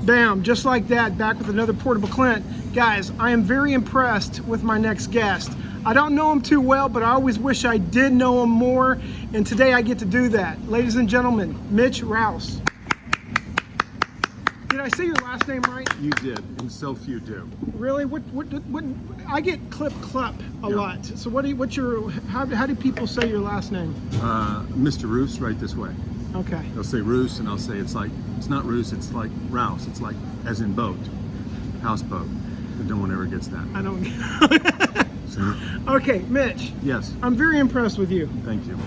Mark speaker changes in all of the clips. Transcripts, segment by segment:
Speaker 1: Bam, just like that, back with another Portable Clint. Guys, I am very impressed with my next guest. I don't know him too well, but I always wish I did know him more, and today I get to do that. Ladies and gentlemen, Mitch Rouse. Did I say your last name right?
Speaker 2: You did, and so few do.
Speaker 1: Really? What I get Clip a lot. So how do people say your last name?
Speaker 2: Mr. Rouse, right this way.
Speaker 1: Okay.
Speaker 2: They'll say Rouse, and I'll say it's not Rouse, it's like Rouse. It's like as in boat, houseboat. But no one ever gets that.
Speaker 1: I don't.
Speaker 2: So,
Speaker 1: Okay, Mitch.
Speaker 2: yes.
Speaker 1: I'm very impressed with you.
Speaker 2: Thank you.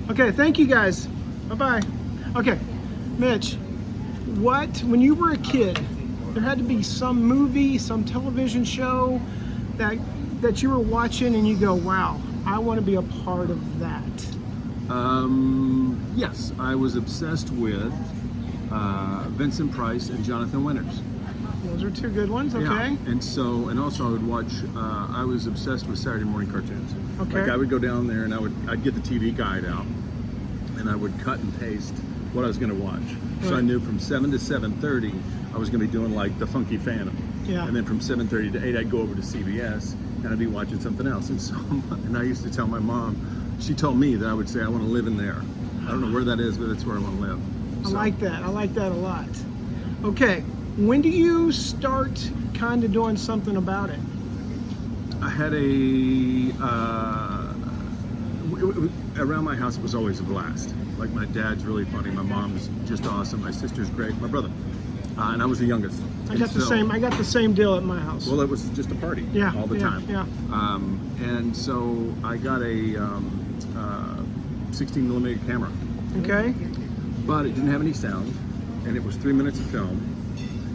Speaker 1: Okay, thank you guys. Bye-bye. Okay, Mitch, when you were a kid, there had to be some movie, some television show that you were watching and you go, wow, I want to be a part of that.
Speaker 2: Yes, I was obsessed with Vincent Price and Jonathan Winters.
Speaker 1: Those are two good ones, okay.
Speaker 2: Yeah. And also I would watch, I was obsessed with Saturday morning cartoons.
Speaker 1: Okay.
Speaker 2: Like I would go down there and I'd get the TV guide out and I would cut and paste what I was going to watch. Right. So I knew from 7 to 7:30 I was going to be doing like The Funky Phantom.
Speaker 1: Yeah.
Speaker 2: And then from 7:30 to 8 I'd go over to CBS and I'd be watching something else. And I used to tell my mom, she told me that I would say I want to live in there. I don't know where that is, but that's where I want to live.
Speaker 1: I like that. I like that a lot. Okay. When do you start kind of doing something about it?
Speaker 2: I had around my house it was always a blast. Like my dad's really funny, my mom's just awesome, my sister's great, my brother, and I was the youngest.
Speaker 1: I got the same deal at my house.
Speaker 2: Well, it was just a party all the time.
Speaker 1: Yeah.
Speaker 2: And so I got a 16 millimeter camera.
Speaker 1: Okay.
Speaker 2: But it didn't have any sound, and it was 3 minutes of film.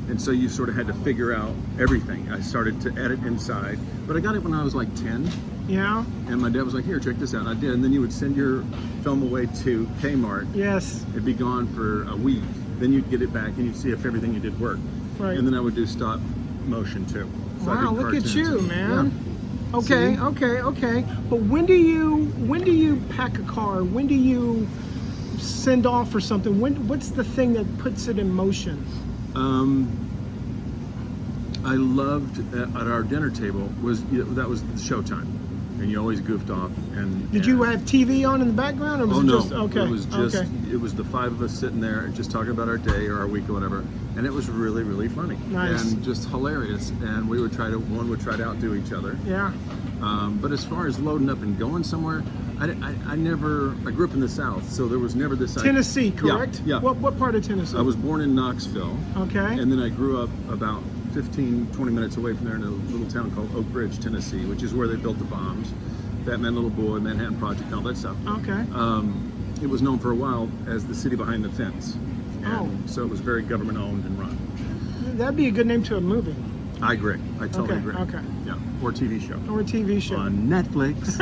Speaker 2: And so you sort of had to figure out everything. I started to edit inside, but I got it when I was like 10.
Speaker 1: Yeah.
Speaker 2: And my dad was like, here, check this out. And I did. And then you would send your film away to Kmart.
Speaker 1: Yes.
Speaker 2: It'd be gone for a week. Then you'd get it back and you'd see if everything you did worked.
Speaker 1: Right.
Speaker 2: And then I would do stop motion too. So
Speaker 1: wow, look at you, man.
Speaker 2: Yeah.
Speaker 1: Okay,
Speaker 2: See?
Speaker 1: okay. But when do you pack a car? When do you send off for something? What's the thing that puts it in motion?
Speaker 2: I loved at our dinner table that was Showtime, and you always goofed off.
Speaker 1: Did you have TV on in the background, or was it just okay?
Speaker 2: It was just it was the five of us sitting there just talking about our day or our week or whatever, and it was really, really funny.
Speaker 1: Nice.
Speaker 2: And just hilarious. And we would one would try to outdo each other.
Speaker 1: Yeah.
Speaker 2: But as far as loading up and going somewhere, I grew up in the South, so there was never this
Speaker 1: Tennessee, correct?
Speaker 2: Yeah.
Speaker 1: What part of Tennessee?
Speaker 2: I was born in Knoxville.
Speaker 1: Okay.
Speaker 2: And then I grew up about 15, 20 minutes away from there in a little town called Oak Ridge, Tennessee, which is where they built the bombs. Fat Man, Little Boy, Manhattan Project, all that stuff.
Speaker 1: Okay.
Speaker 2: It was known for a while as the city behind the fence. And so it was very government owned and run.
Speaker 1: That'd be a good name to a movie.
Speaker 2: I agree. I totally agree.
Speaker 1: Okay.
Speaker 2: Yeah. Or a TV show.
Speaker 1: Or a TV show.
Speaker 2: On Netflix.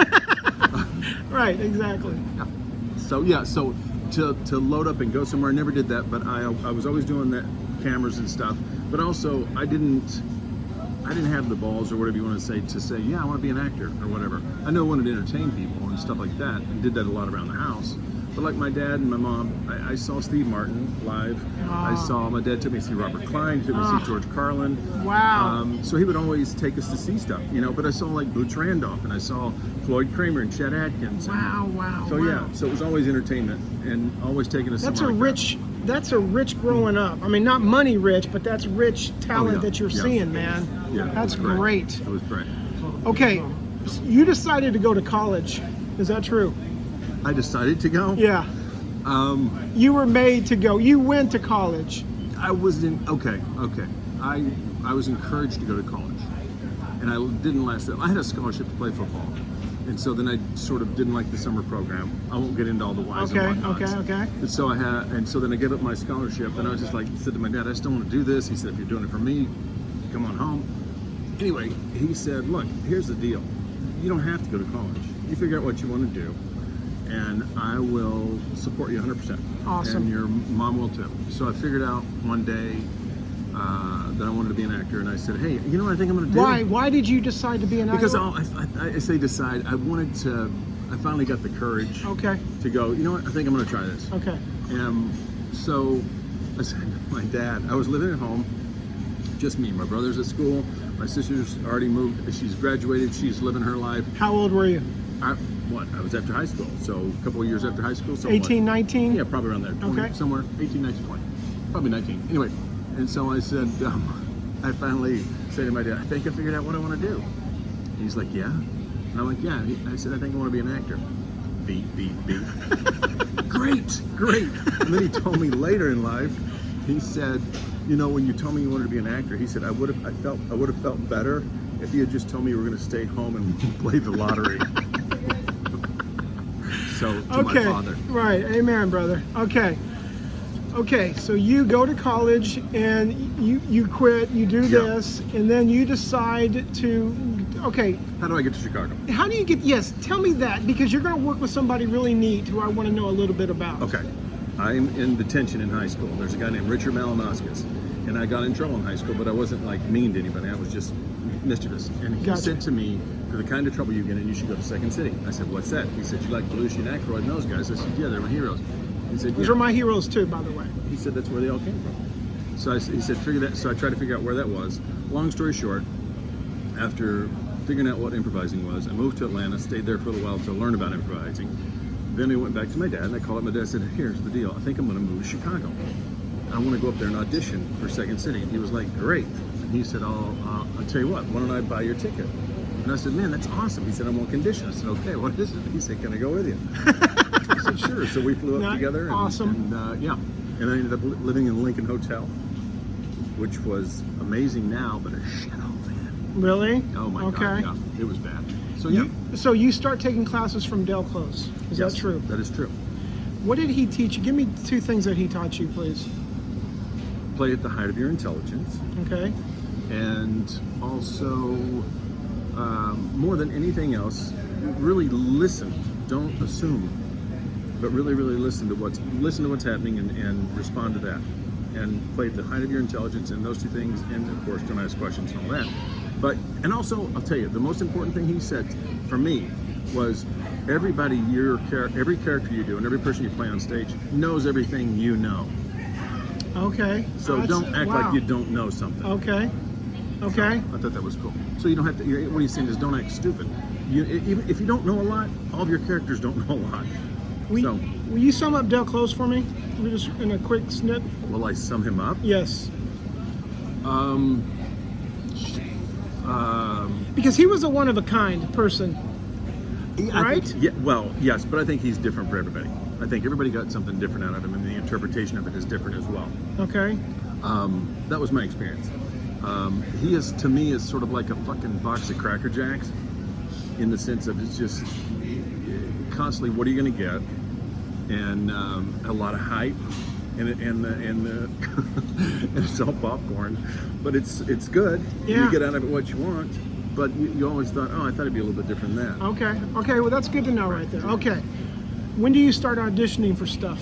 Speaker 1: Right, exactly.
Speaker 2: Yeah. So to load up and go somewhere, I never did that, but I was always doing that, cameras and stuff. But also I didn't have the balls or whatever you want to say, yeah, I want to be an actor or whatever. I know I wanted to entertain people and stuff like that, and did that a lot around the house. But like my dad and my mom, I saw Steve Martin live. My dad took me to see Robert Klein, took me to see George Carlin.
Speaker 1: Wow.
Speaker 2: So he would always take us to see stuff, but I saw like Boots Randolph, and I saw Floyd Kramer and Chet Atkins.
Speaker 1: Wow.
Speaker 2: Yeah, so it was always entertainment and always taking us
Speaker 1: That's
Speaker 2: somewhere
Speaker 1: That's a rich growing up. I mean, not money rich, but that's rich talent that you're seeing, man.
Speaker 2: Yeah,
Speaker 1: that's great.
Speaker 2: It was great.
Speaker 1: Okay, you decided to go to college. Is that true?
Speaker 2: I decided to go?
Speaker 1: Yeah. You were made to go. You went to college.
Speaker 2: I was okay. I was encouraged to go to college, and I didn't last that. I had a scholarship to play football, and so then I sort of didn't like the summer program. I won't get into all the whys and whatnots. Okay. And so then I gave up my scholarship, and I was just like, said to my dad, I just don't want to do this. He said, if you're doing it for me, come on home. Anyway, he said, look, here's the deal. You don't have to go to college. You figure out what you want to do, and I will support you 100%.
Speaker 1: Awesome.
Speaker 2: And your mom will too. So I figured out one day that I wanted to be an actor, and I said, hey, you know what I think I'm going to do?
Speaker 1: Why did you decide to be an actor?
Speaker 2: Because I say decide. I finally got the courage to go, you know what, I think I'm going to try this.
Speaker 1: Okay.
Speaker 2: So I said to my dad, I was living at home, just me. My brother's at school. My sister's already moved. She's graduated. She's living her life.
Speaker 1: How old were you?
Speaker 2: I was after high school. So a couple of years after high school. So
Speaker 1: 18, 19?
Speaker 2: Yeah, probably around there. 20,
Speaker 1: Okay.
Speaker 2: Somewhere, 18, 19, 20. Probably 19. Anyway, and so I said, I finally said to my dad, I think I figured out what I want to do. He's like, yeah? And I'm like, yeah. I said, I think I want to be an actor. Beat. Great. And then he told me later in life, he said, you know, when you told me you wanted to be an actor, he said, I would have felt better if you had just told me you were going to stay home and play the lottery. So to my father.
Speaker 1: Right. Amen, brother. Okay, so you go to college and you quit, you do this, and then you decide to,
Speaker 2: How do I get to Chicago?
Speaker 1: how do you get, yes, tell me that, because you're going to work with somebody really neat who I want to know a little bit about.
Speaker 2: Okay. I'm in detention in high school. There's a guy named Richard Malinauskas, and I got in trouble in high school, but I wasn't like mean to anybody. I was just mischievous. And he said to me, for the kind of trouble you get in, you should go to Second City. I said, what's that? He said, you like Belushi and Aykroyd and those guys? I said, yeah, they're my heroes. He said,
Speaker 1: Those are my heroes too, by the way.
Speaker 2: He said that's where they all came from. So he said, figure that. So I tried to figure out where that was. Long story short, after figuring out what improvising was, I moved to Atlanta, stayed there for a little while to learn about improvising. Then I went back to my dad, and I called up my dad and said, here's the deal. I think I'm going to move to Chicago. I want to go up there and audition for Second City. And he was like, great. And he said, I'll tell you what, why don't I buy your ticket? And I said, man, that's awesome. He said, I'm on condition. I said, okay, what is it? He said, can I go with you? I said, sure. So we flew up together. And,
Speaker 1: awesome.
Speaker 2: And I ended up living in the Lincoln Hotel, which was amazing now, but a shithole then.
Speaker 1: Really?
Speaker 2: Oh my God, yeah. It was bad. So
Speaker 1: So you start taking classes from Del Close. Is that true?
Speaker 2: That is true.
Speaker 1: What did he teach you? Give me 2 things that he taught you, please.
Speaker 2: Play at the height of your intelligence.
Speaker 1: Okay.
Speaker 2: And also, more than anything else, really listen. Don't assume, but really listen to what's happening and respond to that. And play at the height of your intelligence and those 2 things. And of course, don't ask questions and all that. And also, I'll tell you, the most important thing he said for me was every character you do and every person you play on stage knows everything you know.
Speaker 1: Okay.
Speaker 2: So don't act like you don't know something.
Speaker 1: Okay.
Speaker 2: So I thought that was cool. So you don't have to, what he's saying is don't act stupid. Even if you don't know a lot, all of your characters don't know a lot.
Speaker 1: Will you sum up Del Close for me? Just in a quick snip?
Speaker 2: Will I sum him up?
Speaker 1: Yes. Because he was a one-of-a-kind person, right?
Speaker 2: Yes, but I think he's different for everybody. I think everybody got something different out of him, and the interpretation of it is different as well.
Speaker 1: Okay.
Speaker 2: That was my experience. He is, to me, is sort of like a fucking box of Cracker Jacks, in the sense of it's just constantly, what are you going to get? And a lot of hype, and it's all popcorn, but it's good.
Speaker 1: Yeah.
Speaker 2: You get out of it what you want, but you always thought, I thought it'd be a little bit different than that.
Speaker 1: Okay, well that's good to know right there. Okay, when do you start auditioning for stuff?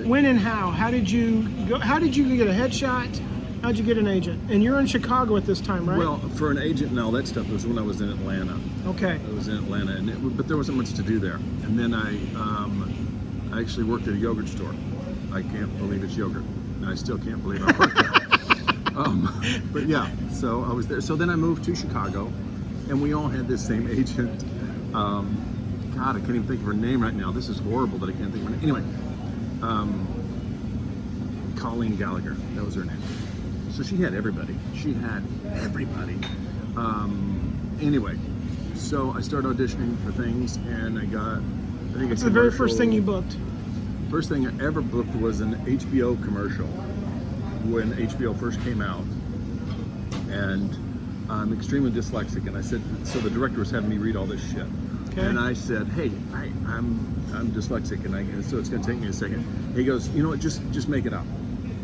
Speaker 1: When and how? How did you go? How did you get a headshot? How'd you get an agent? And you're in Chicago at this time, right?
Speaker 2: Well, for an agent and all that stuff was when I was in Atlanta.
Speaker 1: Okay.
Speaker 2: I was in Atlanta, but there wasn't much to do there. And then I actually worked at a yogurt store. I can't believe it's yogurt. And I still can't believe I worked there. But yeah, so I was there. So then I moved to Chicago, and we all had this same agent. God, I can't even think of her name right now. This is horrible that I can't think of her name. Anyway, Colleen Gallagher, that was her name. So she had everybody. Anyway, so I started auditioning for things, and I got,
Speaker 1: That's the very first thing you booked.
Speaker 2: First thing I ever booked was an HBO commercial when HBO first came out. And I'm extremely dyslexic, and I said, so the director was having me read all this shit. Okay. And I said, hey, I'm dyslexic, and so it's going to take me a second. He goes, you know what, just make it up.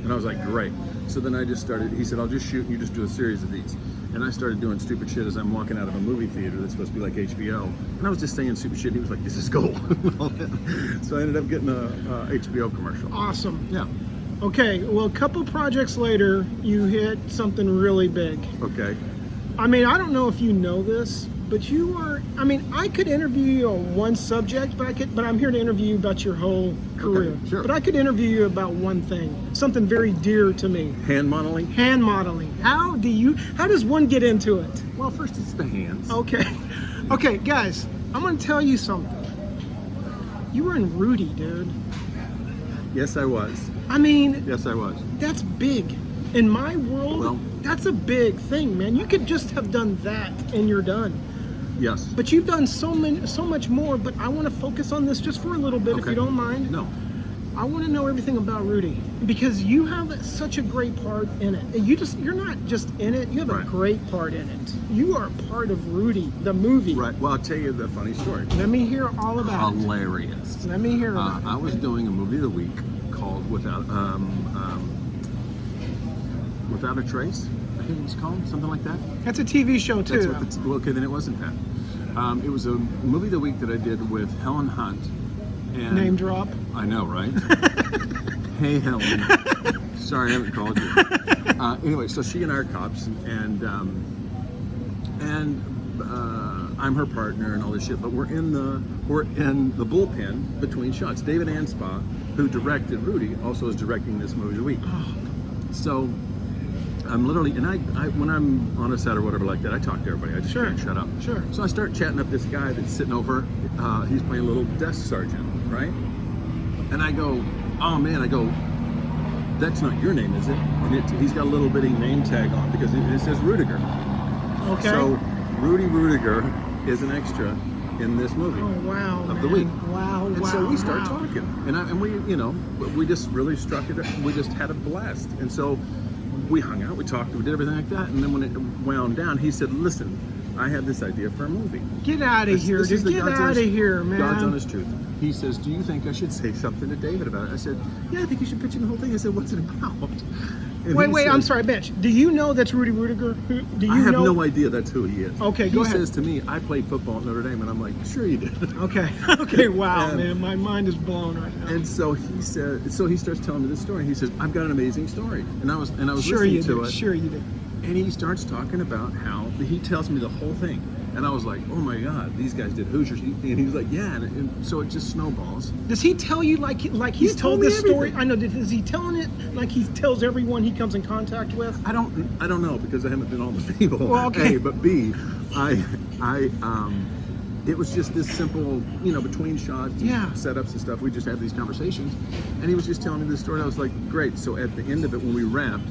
Speaker 2: And I was like, great. So then I just started, he said, I'll just shoot and you just do a series of these. And I started doing stupid shit as I'm walking out of a movie theater that's supposed to be like HBO. And I was just saying stupid shit. He was like, this is gold. So I ended up getting a HBO commercial.
Speaker 1: Awesome.
Speaker 2: Yeah.
Speaker 1: Okay, well, a couple projects later, you hit something really big.
Speaker 2: Okay.
Speaker 1: I mean, I don't know if you know this, But you are, I mean, I could interview you on one subject, but I'm here to interview you about your whole career.
Speaker 2: Okay, sure.
Speaker 1: But I could interview you about one thing, something very dear to me.
Speaker 2: Hand modeling?
Speaker 1: Hand modeling. How does one get into it?
Speaker 2: Well, first it's the hands.
Speaker 1: Okay. Okay, guys, I'm going to tell you something. You were in Rudy, dude.
Speaker 2: Yes, I was.
Speaker 1: I mean,
Speaker 2: Yes, I was.
Speaker 1: that's big. In my world,
Speaker 2: Well-
Speaker 1: that's a big thing, man. You could just have done that and you're done.
Speaker 2: Yes.
Speaker 1: But you've done so much more. But I want to focus on this just for a little bit, if
Speaker 2: Okay.
Speaker 1: you don't mind.
Speaker 2: No.
Speaker 1: I want to know everything about Rudy because you have such a great part in it. And you're not just in it; you have a
Speaker 2: Right.
Speaker 1: great part in it. You are part of Rudy, the movie.
Speaker 2: Right. Well, I'll tell you the funny story.
Speaker 1: Let me hear all about it.
Speaker 2: Hilarious.
Speaker 1: Let me hear about
Speaker 2: I was doing a movie of the week called Without a Trace. I think it was called something like that.
Speaker 1: it. That's a TV show too.
Speaker 2: That's what well, okay, then it wasn't that. It was a movie of the week that I did with Helen Hunt. And
Speaker 1: Name drop.
Speaker 2: I know, right? Hey, Helen. Sorry, I haven't called you. Anyway, so she and I are cops, and I'm her partner and all this shit. But we're in the bullpen between shots. David Anspaugh, who directed Rudy, also is directing this movie of the week. So I'm literally, and I when I'm on a set or whatever like that, I talk to everybody. I just
Speaker 1: Sure.
Speaker 2: can't shut up.
Speaker 1: Sure.
Speaker 2: So I start chatting up this guy that's sitting over. He's playing a little desk sergeant, right? And I go, oh man, I go, that's not your name, is it? And he's got a little bitty name tag on because it says Rudiger.
Speaker 1: Okay.
Speaker 2: So Rudy Rudiger is an extra in this movie
Speaker 1: Oh wow.
Speaker 2: of the
Speaker 1: man.
Speaker 2: week.
Speaker 1: Wow.
Speaker 2: And
Speaker 1: wow.
Speaker 2: so we start
Speaker 1: wow.
Speaker 2: talking, and we just really struck it. We just had a blast, and so we hung out, we talked, we did everything like that, and then when it wound down, he said, "Listen, I have this idea for a movie."
Speaker 1: Get out of here,
Speaker 2: This is
Speaker 1: dude.
Speaker 2: the
Speaker 1: Get
Speaker 2: God's
Speaker 1: out of
Speaker 2: honest-
Speaker 1: here, man.
Speaker 2: God's honest truth. He says, "Do you think I should say something to David about it?" I said, "Yeah, I think you should pitch in the whole thing." I said, "What's it about?" And
Speaker 1: Wait,
Speaker 2: he
Speaker 1: I'm
Speaker 2: said,
Speaker 1: sorry, Mitch. Do you know that's Rudy Rudiger? Do you
Speaker 2: I have
Speaker 1: know?
Speaker 2: no idea that's who he is.
Speaker 1: Okay, go
Speaker 2: He
Speaker 1: ahead.
Speaker 2: says to me, "I played football at Notre Dame," and I'm like, "Sure you did."
Speaker 1: Okay. Okay. Wow,
Speaker 2: And-
Speaker 1: man. My mind is blown right now.
Speaker 2: And so he said, so he starts telling me this story. He says, "I've got an amazing story," and I was
Speaker 1: Sure
Speaker 2: listening
Speaker 1: you
Speaker 2: to
Speaker 1: did.
Speaker 2: it.
Speaker 1: Sure you did.
Speaker 2: And he starts talking about how he tells me the whole thing, and I was like, "Oh my God, these guys did Hoosiers," and he was like, "Yeah," and so it just snowballs.
Speaker 1: Does he tell you like he's
Speaker 2: He's
Speaker 1: told
Speaker 2: told me
Speaker 1: this story?
Speaker 2: everything.
Speaker 1: I know. Is he telling it like he tells everyone he comes in contact with?
Speaker 2: I don't know because I haven't been all the people.
Speaker 1: Well, okay.
Speaker 2: A, but B, it was just this simple, between shots, and
Speaker 1: Yeah.
Speaker 2: setups and stuff. We just had these conversations, and he was just telling me this story. And I was like, "Great." So at the end of it, when we wrapped,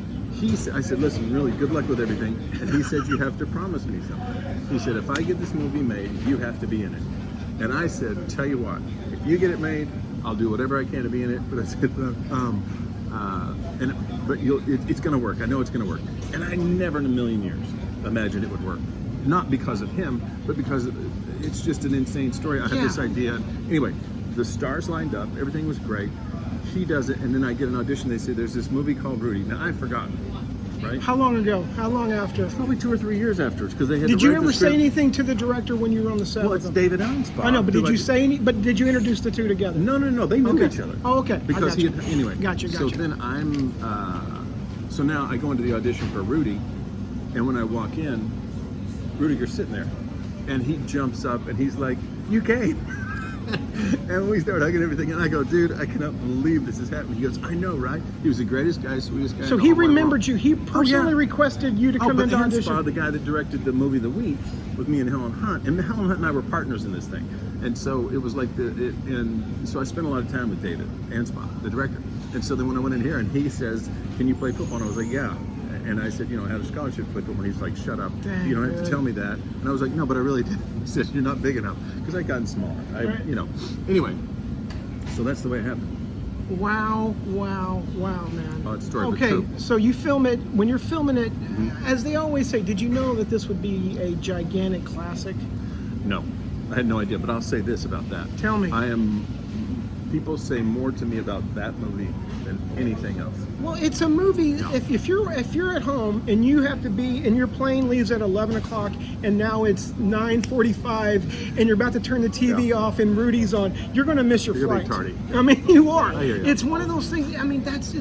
Speaker 2: I said, "Listen, really good luck with everything." And he said, "You have to promise me something." He said, "If I get this movie made, you have to be in it." And I said, "Tell you what, if you get it made, I'll do whatever I can to be in it." But I said, it's going to work. I know it's going to work. And I never in a million years imagined it would work. Not because of him, but because it's just an insane story. I have this
Speaker 1: Yeah.
Speaker 2: idea. Anyway, the stars lined up. Everything was great. He does it, and then I get an audition. They say, "There's this movie called Rudy." Now, I've forgotten, right?
Speaker 1: How long ago? How long after?
Speaker 2: Probably 2 or 3 years afterwards, because they had
Speaker 1: Did
Speaker 2: to
Speaker 1: you
Speaker 2: write
Speaker 1: ever
Speaker 2: the
Speaker 1: say
Speaker 2: script.
Speaker 1: anything to the director when you were on the set?
Speaker 2: Well,
Speaker 1: with
Speaker 2: it's
Speaker 1: him?
Speaker 2: David Anspaugh.
Speaker 1: I know, but did
Speaker 2: who
Speaker 1: you
Speaker 2: I-
Speaker 1: say any? But did you introduce the two together?
Speaker 2: No. They knew
Speaker 1: Okay.
Speaker 2: each other.
Speaker 1: Oh, okay. I
Speaker 2: Because
Speaker 1: got you.
Speaker 2: anyway.
Speaker 1: Gotcha.
Speaker 2: So then so now I go into the audition for Rudy, and when I walk in, Rudiger's sitting there, and he jumps up and he's like, "You came." And we start hugging everything, and I go, "Dude, I cannot believe this is happening." He goes, "I know, right?" He was the greatest guy, sweetest guy.
Speaker 1: So
Speaker 2: in
Speaker 1: he
Speaker 2: all my world.
Speaker 1: remembered you. He personally requested you to come
Speaker 2: but
Speaker 1: into audition.
Speaker 2: Anspaugh, the guy that directed the movie of the week with me and Helen Hunt, and Helen Hunt and I were partners in this thing, and so it was like and so I spent a lot of time with David Anspaugh, the director, and so then when I went in here and he says, "Can you play football?" And I was like, "Yeah." And I said, "I had a scholarship to play football." And he's like, "Shut up.
Speaker 1: Dang,
Speaker 2: You don't have
Speaker 1: dude.
Speaker 2: to tell me that." And I was like, "No, but I really did." He said, "You're not big enough." Because I'd gotten smaller.
Speaker 1: Right.
Speaker 2: Anyway, so that's the way it happened.
Speaker 1: Wow, man.
Speaker 2: Oh, it's a story, but
Speaker 1: okay,
Speaker 2: true.
Speaker 1: so you film it. When you're filming it, as they always say, did you know that this would be a gigantic classic?
Speaker 2: No, I had no idea, but I'll say this about that.
Speaker 1: Tell me.
Speaker 2: people say more to me about that movie than anything else.
Speaker 1: Well, it's a movie.
Speaker 2: Yeah.
Speaker 1: If you're at home and you have to be, and your plane leaves at 11 o'clock, and now it's 9:45, and you're about to turn the TV off and Rudy's on, you're going to miss your
Speaker 2: You're
Speaker 1: flight.
Speaker 2: gonna be tardy.
Speaker 1: I mean, you are.
Speaker 2: I hear you.
Speaker 1: It's one of those things. I mean, it's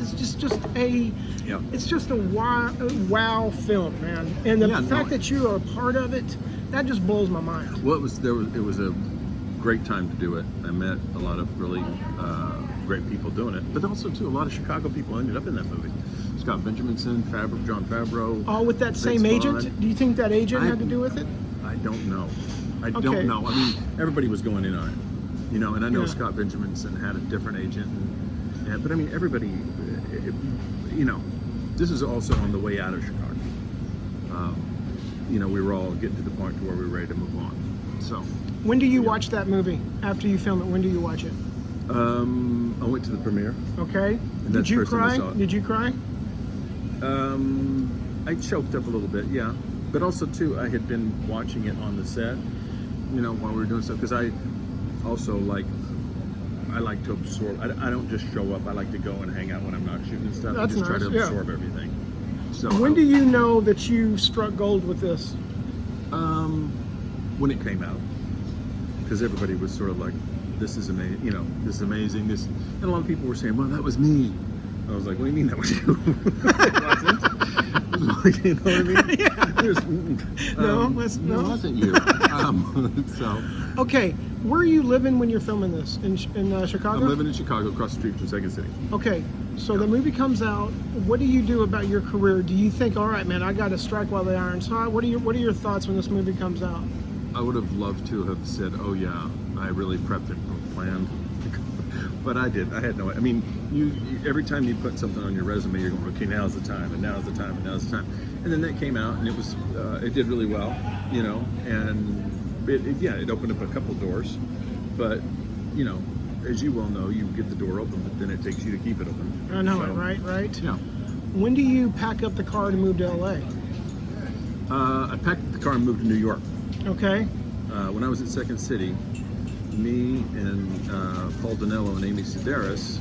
Speaker 1: just a wow film, man. And the fact that you are a part of it, that just blows my mind.
Speaker 2: Well, it was a great time to do it. I met a lot of really great people doing it, but also too a lot of Chicago people ended up in that movie. Scott Benjaminson, John Favreau.
Speaker 1: All with that
Speaker 2: Vince
Speaker 1: same agent?
Speaker 2: Vaughn.
Speaker 1: Do you think that agent had to do with it?
Speaker 2: I don't know. I don't know. I mean, everybody was going in on it, you know. And I know Scott Benjaminson had a different agent, but I mean, everybody, you know, this is also on the way out of Chicago. You know, we were all getting to the point where we were ready to move on. So.
Speaker 1: When do you watch that movie? After you film it, when do you watch it?
Speaker 2: I went to the premiere.
Speaker 1: Okay. Did you cry? Did you cry?
Speaker 2: I choked up a little bit, yeah. But also, too, I had been watching it on the set, you know, while we were doing stuff. Because I also I like to absorb. I don't just show up. I like to go and hang out when I'm not shooting and stuff.
Speaker 1: That's
Speaker 2: and just
Speaker 1: nice,
Speaker 2: try to absorb everything. So
Speaker 1: when do you know that you struck gold with this?
Speaker 2: When it came out. Because everybody was sort of like, this is amazing, you know, this is amazing. And a lot of people were saying, well, that was me. I was like, what do you mean that was you? It wasn't. You know what I mean?
Speaker 1: Yeah.
Speaker 2: No, it wasn't you. So.
Speaker 1: Okay, where are you living when you're filming this? In Chicago?
Speaker 2: I'm living in Chicago, across the street from Second City.
Speaker 1: Okay, so the movie comes out. What do you do about your career? Do you think, all right, man, I got to strike while the iron's hot? What are your thoughts when this movie comes out?
Speaker 2: I would have loved to have said, oh yeah, I really prepped and planned. But I did. I had no. I mean, you every time you put something on your resume, you're going, okay, now's the time, and now's the time, and now's the time. And then that came out, and it did really well, you know, and it opened up a couple doors. But, you know, as you well know, you get the door open, but then it takes you to keep it open.
Speaker 1: I know it, right?
Speaker 2: Yeah.
Speaker 1: When do you pack up the car to move to LA?
Speaker 2: I packed up the car and moved to New York.
Speaker 1: Okay.
Speaker 2: When I was at Second City, me and Paul Danello and Amy Sedaris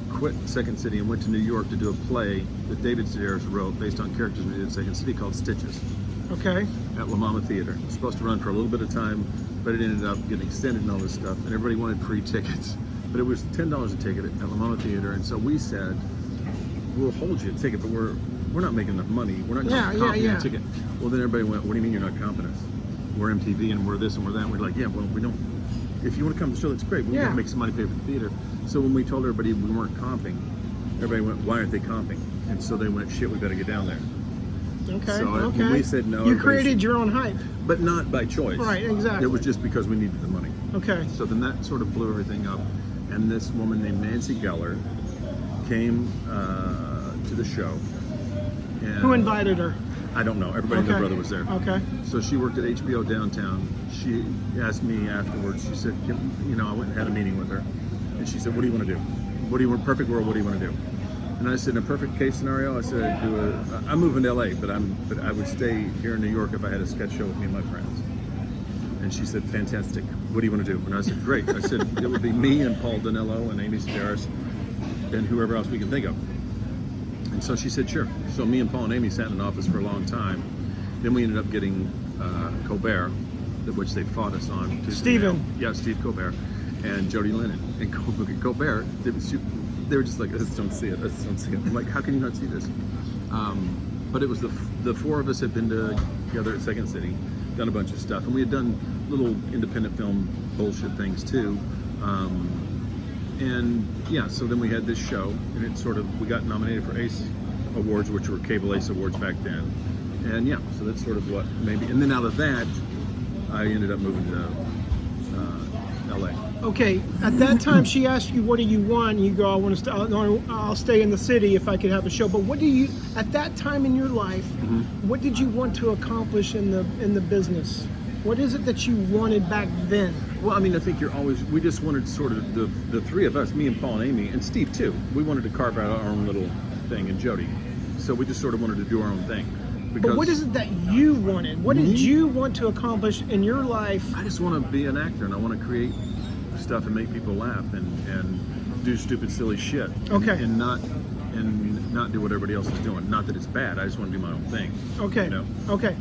Speaker 2: quit Second City and went to New York to do a play that David Sedaris wrote based on characters we did at Second City called Stitches.
Speaker 1: Okay.
Speaker 2: At La Mama Theater. It was supposed to run for a little bit of time, but it ended up getting extended and all this stuff, and everybody wanted free tickets. But it was $10 a ticket at La Mama Theater, and so we said, we'll hold you a ticket, but we're not making enough money. We're not going to comp you a ticket. Well, then everybody went, what do you mean you're not comping us? We're MTV and we're this and we're that. And we're like, yeah, well, we don't. If you want to come to the show, that's great. We want to make some money, pay for the theater. So when we told everybody we weren't comping, everybody went, why aren't they comping? And so they went, shit, we better get down there.
Speaker 1: Okay.
Speaker 2: So when we said no,
Speaker 1: you created your own hype.
Speaker 2: But not by choice.
Speaker 1: Right, exactly.
Speaker 2: It was just because we needed the money.
Speaker 1: Okay.
Speaker 2: So then that sort of blew everything up. And this woman named Nancy Geller came to the show. And
Speaker 1: who invited her?
Speaker 2: I don't know. Everybody and their brother was there.
Speaker 1: Okay.
Speaker 2: So she worked at HBO downtown. She asked me afterwards. She said, I went and had a meeting with her, and she said, "What do you want to do? What do you want? Perfect world. What do you want to do?" And I said, "In a perfect case scenario, I said I'm moving to LA, but I would stay here in New York if I had a sketch show with me and my friends." And she said, "Fantastic. What do you want to do?" And I said, "Great." I said, "It would be me and Paul Danello and Amy Sedaris and whoever else we can think of." And so she said, sure. So me and Paul and Amy sat in an office for a long time. Then we ended up getting Colbert, which they fought us on.
Speaker 1: Stephen.
Speaker 2: Yeah, Steve Colbert and Jody Lennon. And Colbert, they were just like, I just don't see it. I just don't see it. I'm like, how can you not see this? But it was the four of us had been together at Second City, done a bunch of stuff. And we had done little independent film bullshit things too. And yeah, so then we had this show, and it we got nominated for ACE Awards, which were Cable ACE Awards back then. And yeah, so that's sort of what maybe. And then out of that, I ended up moving to LA.
Speaker 1: Okay, at that time she asked you, what do you want? And you go, I'll stay in the city if I could have a show. But what do you, at that time in your life, what did you want to accomplish in the business? What is it that you wanted back then?
Speaker 2: Well, I mean, I think we just wanted sort of the three of us, me and Paul and Amy, and Steve too. We wanted to carve out our own little thing, and Jody. So we just sort of wanted to do our own thing.
Speaker 1: But what is it that you wanted? What did you want to accomplish in your life?
Speaker 2: I just want to be an actor, and I want to create stuff and make people laugh and do stupid, silly shit.
Speaker 1: Okay.
Speaker 2: And not do what everybody else is doing. Not that it's bad. I just want to do my own thing.
Speaker 1: Okay.
Speaker 2: You know?
Speaker 1: Okay.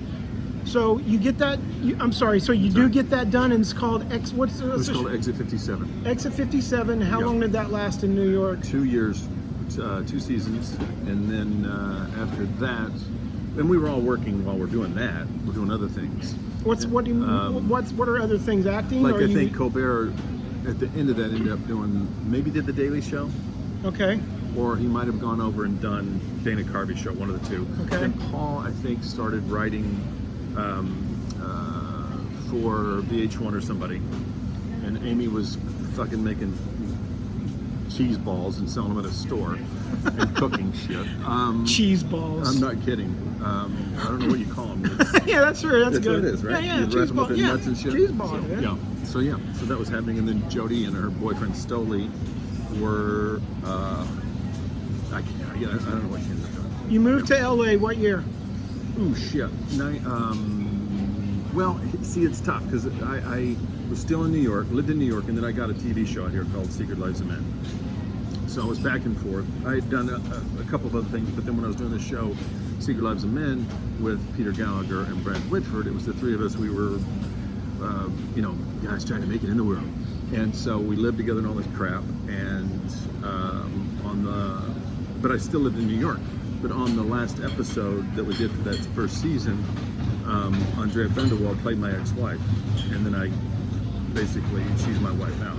Speaker 1: So you get that. I'm sorry. So you do get that done, and it's called X. What's
Speaker 2: It was called Exit 57.
Speaker 1: Exit 57. How long did that last in New York?
Speaker 2: 2 years, 2 seasons, and then after that, and we were all working while we're doing that. We're doing other things.
Speaker 1: What are other things? Acting?
Speaker 2: Like
Speaker 1: or
Speaker 2: I think Colbert at the end of that ended up doing, maybe did the Daily Show,
Speaker 1: Okay.
Speaker 2: or he might have gone over and done Dana Carvey's show, one of the two.
Speaker 1: Okay.
Speaker 2: And Paul, I think, started writing for VH1 or somebody, and Amy was fucking making cheese balls and selling them at a store and cooking shit.
Speaker 1: Cheese balls.
Speaker 2: I'm not kidding. I don't know what you call them.
Speaker 1: Yeah, that's right. That's good.
Speaker 2: What it is, right?
Speaker 1: Yeah,
Speaker 2: You
Speaker 1: cheese
Speaker 2: wrap them up
Speaker 1: ball.
Speaker 2: in
Speaker 1: Yeah,
Speaker 2: nuts and shit.
Speaker 1: cheese ball.
Speaker 2: So that was happening, and then Jody and her boyfriend Stoli were. I don't know what she ended up doing.
Speaker 1: You moved to LA. What year?
Speaker 2: Oh shit. Well, see, it's tough because I was still in New York, lived in New York, and then I got a TV show out here called Secret Lives of Men. So I was back and forth. I had done a couple of other things, but then when I was doing this show, Secret Lives of Men, with Peter Gallagher and Brad Whitford, it was the three of us. We were, guys trying to make it in the world. And so we lived together and all this crap. And but I still lived in New York. But on the last episode that we did for that first season, Andrea Vanderwall played my ex-wife, and then she's my wife now.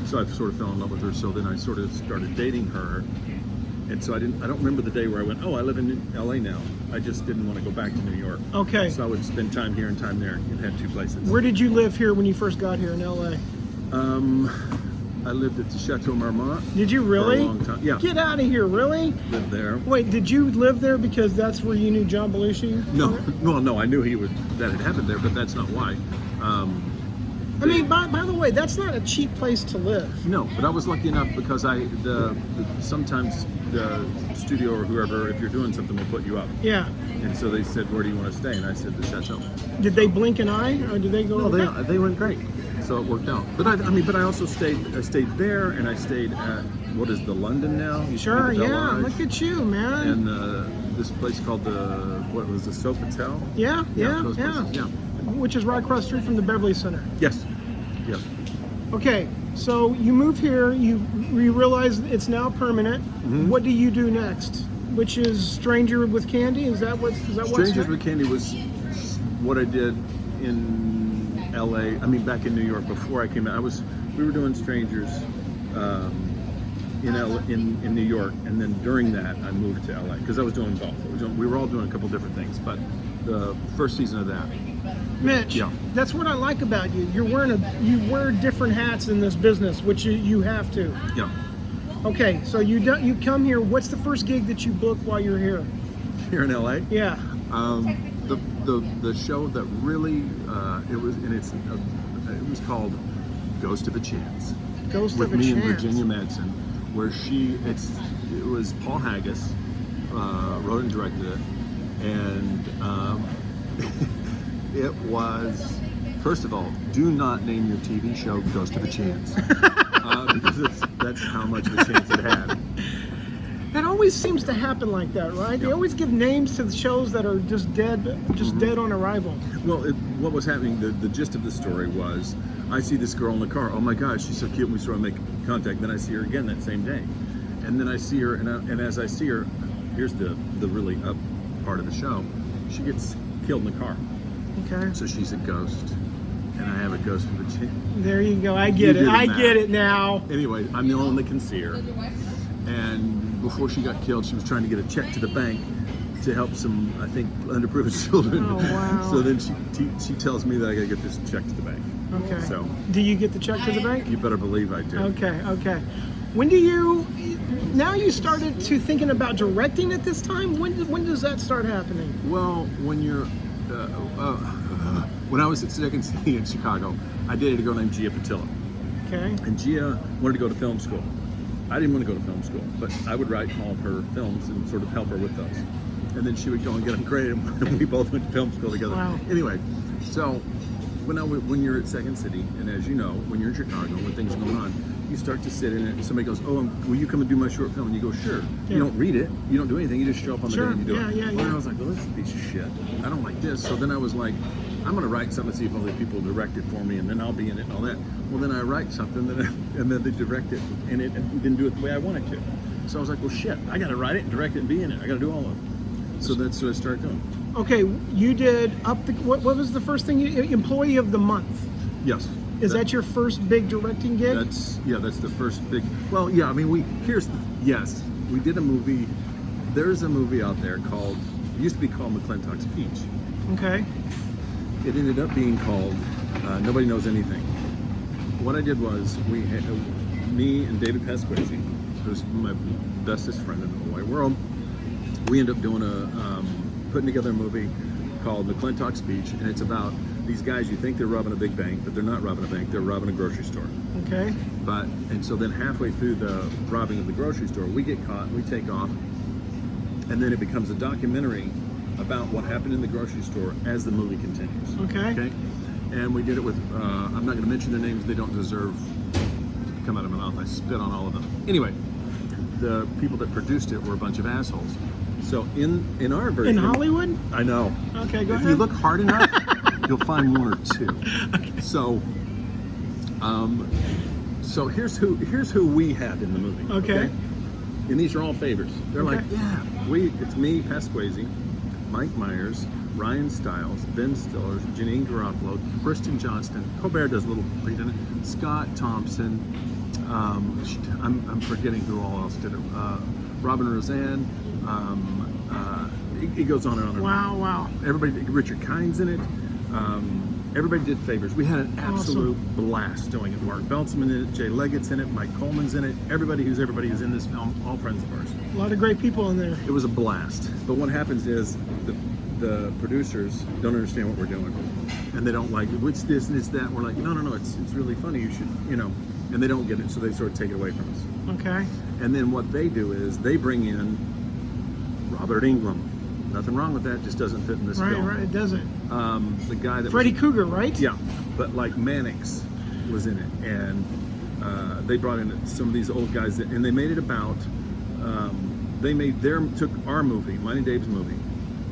Speaker 2: So I sort of fell in love with her. So then I sort of started dating her, and so I don't remember the day where I went, oh, I live in LA now. I just didn't want to go back to New York.
Speaker 1: Okay.
Speaker 2: So I would spend time here and time there, and had two places.
Speaker 1: Where did you live here when you first got here in LA?
Speaker 2: I lived at the Chateau Marmont.
Speaker 1: Did you really?
Speaker 2: For a long time. Yeah.
Speaker 1: Get out of here, really?
Speaker 2: Lived there.
Speaker 1: Wait, did you live there because that's where you knew John Belushi?
Speaker 2: No, well, no, I knew that had happened there, but that's not why.
Speaker 1: I mean, by the way, that's not a cheap place to live.
Speaker 2: No, but I was lucky enough because sometimes the studio or whoever, if you're doing something, will put you up.
Speaker 1: Yeah.
Speaker 2: And so they said, where do you want to stay? And I said, the Chateau.
Speaker 1: Did they blink an eye, or did they go?
Speaker 2: No, they went great. So it worked out. But I also stayed there, and I stayed at, what is the London now?
Speaker 1: Sure, yeah. Look at you, man.
Speaker 2: And this place called the Sofitel?
Speaker 1: Yeah.
Speaker 2: Yeah.
Speaker 1: Which is right across the street from the Beverly Center.
Speaker 2: Yes.
Speaker 1: Okay, so you move here, you realize it's now permanent. Mm-hmm. What do you do next? Which is Stranger with Candy? Is that what?
Speaker 2: Strangers with Candy was what I did in LA. I mean, back in New York before I came out. We were doing Strangers in New York, and then during that I moved to LA because I was doing both. We were all doing a couple different things, but the first season of that.
Speaker 1: Mitch, that's what I like about you. You wear different hats in this business, which you have to.
Speaker 2: Yeah.
Speaker 1: Okay, so you come here. What's the first gig that you book while you're here?
Speaker 2: Here in LA?
Speaker 1: Yeah.
Speaker 2: The show that really it was called Ghost of a Chance.
Speaker 1: With
Speaker 2: me and Virginia Madsen, where it was Paul Haggis wrote and directed it, and it was, first of all, do not name your TV show Ghost of a Chance, because that's how much of a chance it had.
Speaker 1: That always seems to happen like that, right? Yep. They always give names to the shows that are just dead on arrival.
Speaker 2: Well, what was happening, the gist of the story was, I see this girl in the car, oh my gosh, she's so cute, and we sort of make contact, then I see her again that same day. And then I see her, and as I see her, here's the really up part of the show, she gets killed in the car.
Speaker 1: Okay.
Speaker 2: So she's a ghost, and I have a ghost of a chick.
Speaker 1: There you go. I get it. I get it now.
Speaker 2: Anyway, I'm the only one that can see her. And before she got killed, she was trying to get a check to the bank to help some, I think, underprivileged children.
Speaker 1: Oh, wow.
Speaker 2: So then she tells me that I gotta get this check to the bank.
Speaker 1: Okay.
Speaker 2: So
Speaker 1: do you get the check to the bank?
Speaker 2: You better believe I do.
Speaker 1: Okay. When do now you started to thinking about directing at this time? When does that start happening?
Speaker 2: Well, when you're when I was at Second City in Chicago, I dated a girl named Gia Patillo.
Speaker 1: Okay.
Speaker 2: And Gia wanted to go to film school. I didn't want to go to film school, but I would write all of her films and sort of help her with those. And then she would go and get them graded, and we both went to film school together.
Speaker 1: Wow.
Speaker 2: Anyway, so when you're at Second City, and as you know, when you're in Chicago, when things are going on, you start to sit in it, and somebody goes, "Oh, will you come and do my short film?" And you go, "Sure."
Speaker 1: Yeah.
Speaker 2: You don't read it, you don't do anything, you just show up on the day and you do it.
Speaker 1: Yeah.
Speaker 2: And I was like, "Well, this is a piece of shit. I don't like this." So then I was like, "I'm going to write something to see if other people direct it for me, and then I'll be in it and all that." Well, then I write something, and then they direct it, and it didn't do it the way I wanted to. So I was like, "Well, shit, I got to write it and direct it and be in it. I got to do all of it." So that's what I started doing.
Speaker 1: Okay, you did what was the first thing Employee of the Month?
Speaker 2: Yes.
Speaker 1: Is that your first big directing gig?
Speaker 2: That's the first big. Well, yeah. I mean, we did a movie. There's a movie out there called. It used to be called McClintock's Peach.
Speaker 1: Okay.
Speaker 2: It ended up being called Nobody Knows Anything. What I did was me and David Pasquesi, who's my bestest friend in the whole wide world, we ended up doing putting together a movie called McClintock's Speech, and it's about these guys. You think they're robbing a big bank, but they're not robbing a bank. They're robbing a grocery store.
Speaker 1: Okay.
Speaker 2: And so then halfway through the robbing of the grocery store, we get caught. We take off, and then it becomes a documentary about what happened in the grocery store as the movie continues.
Speaker 1: Okay.
Speaker 2: And we did it with. I'm not going to mention their names. They don't deserve to come out of my mouth. I spit on all of them. Anyway, the people that produced it were a bunch of assholes. So in our version,
Speaker 1: in Hollywood,
Speaker 2: I know.
Speaker 1: Okay, go ahead.
Speaker 2: If you look hard enough, you'll find one or two.
Speaker 1: Okay.
Speaker 2: So here's who we have in the movie.
Speaker 1: Okay.
Speaker 2: And these are all favors. They're
Speaker 1: Okay.
Speaker 2: like, yeah, it's me, Pasquesi, Mike Myers, Ryan Stiles, Ben Stiller, Janine Garofalo, Kristen Johnston. Colbert does a little lead in it. Scott Thompson. I'm forgetting who all else did it. Robin Roseanne. It goes on and on and on.
Speaker 1: Wow.
Speaker 2: Everybody, Richard Kine's in it. Everybody did favors. We had an absolute blast doing it. Mark Beltzman in it, Jay Leggett's in it, Mike Coleman's in it. Everybody who's in this film, all friends of ours.
Speaker 1: A lot of great people in there.
Speaker 2: It was a blast. But what happens is the producers don't understand what we're doing, and they don't like it. What's this and it's that? We're like, no, it's really funny. You should, and they don't get it, so they sort of take it away from us.
Speaker 1: Okay.
Speaker 2: And then what they do is they bring in Robert Englund. Nothing wrong with that, just doesn't fit in this film.
Speaker 1: Right, it doesn't.
Speaker 2: The guy that
Speaker 1: Freddy Cougar, right?
Speaker 2: Yeah, but like Mannix was in it, and they brought in some of these old guys, and they made it about. Took our movie, mine and Dave's movie,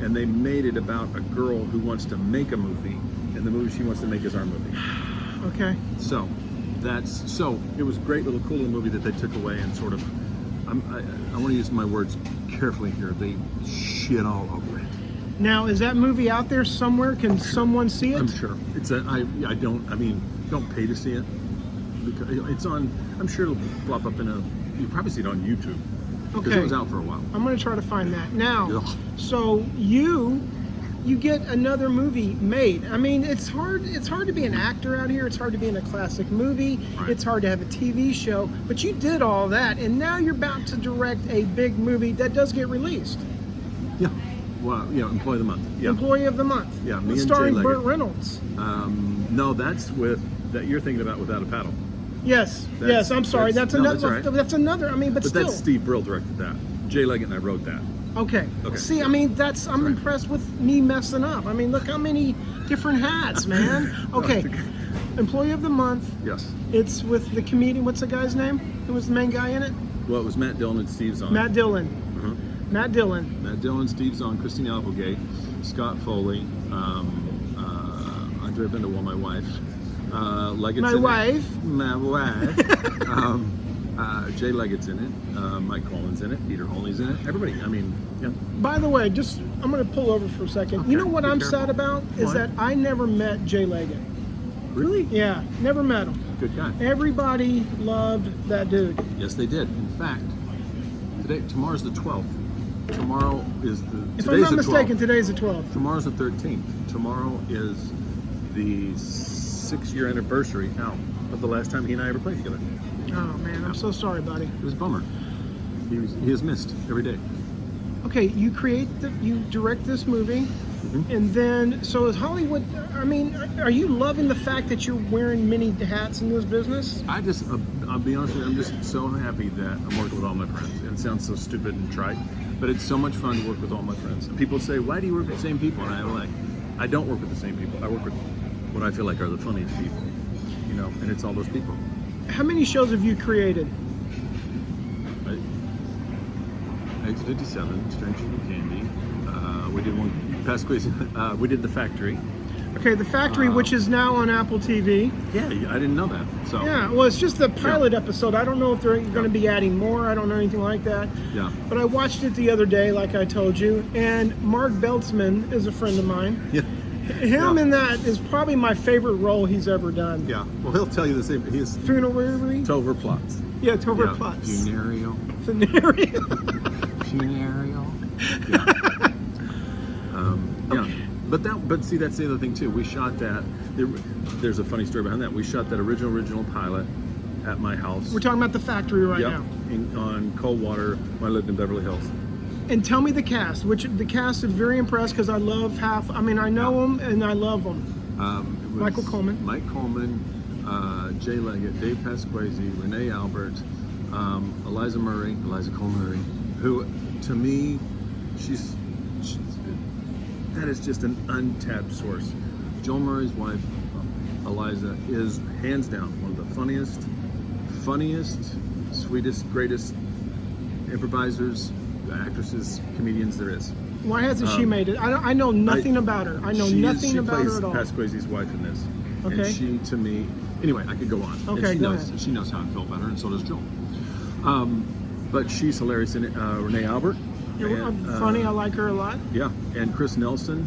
Speaker 2: and they made it about a girl who wants to make a movie, and the movie she wants to make is our movie.
Speaker 1: Okay.
Speaker 2: So it was a great little cool little movie that they took away and sort of. I want to use my words carefully here. They shit all over it.
Speaker 1: Now, is that movie out there somewhere? Can someone see it?
Speaker 2: I'm sure. Don't pay to see it. Because it's on, I'm sure it'll flop up you'll probably see it on YouTube. Because
Speaker 1: Okay.
Speaker 2: it was out for a while.
Speaker 1: I'm going to try to find that. Now,
Speaker 2: Ugh.
Speaker 1: so you get another movie made. I mean, it's hard to be an actor out here. It's hard to be in a classic movie.
Speaker 2: Right.
Speaker 1: It's hard to have a TV show. But you did all that, and now you're about to direct a big movie that does get released.
Speaker 2: Yeah. Well, Employee of the Month. Yeah.
Speaker 1: Employee of the Month.
Speaker 2: Yeah, me and
Speaker 1: starring
Speaker 2: Jay
Speaker 1: Burt
Speaker 2: Leggett.
Speaker 1: Reynolds.
Speaker 2: No, that's that you're thinking about Without a Paddle.
Speaker 1: Yes. I'm sorry. That's
Speaker 2: all
Speaker 1: another.
Speaker 2: right.
Speaker 1: That's another. I mean, but still.
Speaker 2: That's Steve Brill directed that. Jay Leggett and I wrote that.
Speaker 1: Okay. See, I mean, I'm impressed with me messing up. I mean, look how many different hats, man. Okay. Employee of the Month.
Speaker 2: Yes.
Speaker 1: It's with the comedian. What's the guy's name? Who was the main guy in it?
Speaker 2: Well, it was Matt Dillon and Steve Zahn.
Speaker 1: Matt Dillon.
Speaker 2: Uh-huh.
Speaker 1: Matt Dillon.
Speaker 2: Matt Dillon, Steve Zahn, Christine Applegate, Scott Foley, Andrea Bendewell, my wife. Leggett's
Speaker 1: My
Speaker 2: in
Speaker 1: wife.
Speaker 2: It. My wife. Jay Leggett's in it. Mike Collins in it. Peter Holney's in it. Everybody. I mean, yeah.
Speaker 1: By the way, I'm going to pull over for a second.
Speaker 2: Okay,
Speaker 1: You know what
Speaker 2: be
Speaker 1: I'm
Speaker 2: careful.
Speaker 1: sad about is
Speaker 2: What?
Speaker 1: that I never met Jay Leggett.
Speaker 2: Really?
Speaker 1: Yeah, never met him.
Speaker 2: Good guy.
Speaker 1: Everybody loved that dude.
Speaker 2: Yes, they did. In fact, tomorrow's the 12th. Tomorrow is
Speaker 1: If I'm not
Speaker 2: the
Speaker 1: mistaken,
Speaker 2: 12th.
Speaker 1: today's the 12th.
Speaker 2: Tomorrow's the 13th. Tomorrow is the 6-year anniversary now of the last time he and I ever played together.
Speaker 1: Oh man, I'm so sorry, buddy.
Speaker 2: It was a bummer. He is missed every day.
Speaker 1: Okay, you direct this movie, and then so is Hollywood. I mean, are you loving the fact that you're wearing many hats in this business?
Speaker 2: I'll be honest with you, I'm just so happy that I'm working with all my friends. It sounds so stupid and trite, but it's so much fun to work with all my friends. People say, why do you work with the same people? And I'm like, I don't work with the same people. I work with what I feel like are the funniest people, you know, and it's all those people.
Speaker 1: How many shows have you created?
Speaker 2: Right? Exit 57, Strangers with Candy. We did one, past quiz, we did The Factory.
Speaker 1: Okay, The Factory, which is now on Apple TV.
Speaker 2: Yeah, I didn't know that. So
Speaker 1: Yeah, well, it's just the pilot episode. I don't know if they're going to be adding more. I don't know anything like that.
Speaker 2: Yeah.
Speaker 1: But I watched it the other day, like I told you, and Mark Beltzman is a friend of mine.
Speaker 2: Yeah.
Speaker 1: Him in that is probably my favorite role he's ever done.
Speaker 2: Yeah. Well, he'll tell you the same. He's
Speaker 1: Funerary?
Speaker 2: Tover Plots.
Speaker 1: Yeah, Tover Plots.
Speaker 2: Funereal.
Speaker 1: Funereal.
Speaker 2: Funereal. Yeah. Yeah. But see, that's the other thing too. We shot that. There's a funny story behind that. We shot that original pilot at my house.
Speaker 1: We're talking about The Factory right now.
Speaker 2: On Coldwater when I lived in Beverly Hills.
Speaker 1: And tell me the cast, which the cast is very impressed because I love I know them and I love them.
Speaker 2: It was
Speaker 1: Michael Coleman.
Speaker 2: Mike Coleman, Jay Leggett, Dave Pasquazi, Renee Albert, Eliza Cole Murray, who to me, that is just an untapped source. Joel Murray's wife, Eliza, is hands down one of the funniest, sweetest, greatest improvisers, actresses, comedians there is.
Speaker 1: Why hasn't she made it? I know nothing about her. I know nothing about her at all.
Speaker 2: She plays Pasquazi's wife in this.
Speaker 1: Okay.
Speaker 2: And she, to me, anyway, I could go on.
Speaker 1: Okay,
Speaker 2: and
Speaker 1: go ahead.
Speaker 2: She knows how I feel about her, and so does Joel. But she's hilarious in it. Renee Albert.
Speaker 1: Funny, I like her a lot.
Speaker 2: Yeah, and Chris Nelson